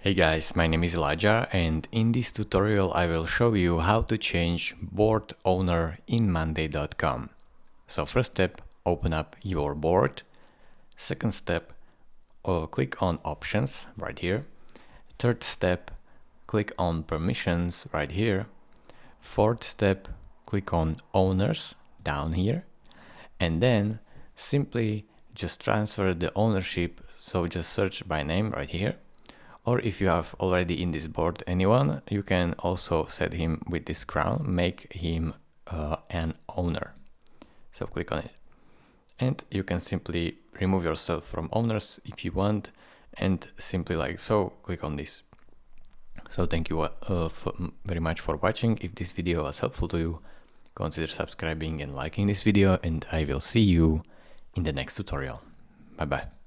Hey guys, my name is Elijah, and in this tutorial I will show you how to change board owner in Monday.com. So first step, open up your board. Second step, click on options right here. Third step, click on permissions right here. Fourth step, click on owners down here. And then simply just transfer the ownership, so just search by name right here. Or if you have already in this board anyone, you can also set him with this crown, make him an owner. So click on it. And you can simply remove yourself from owners if you want, and simply like so, click on this. So thank you very much for watching. If this video was helpful to you, consider subscribing and liking this video, and I will see you in the next tutorial. Bye bye.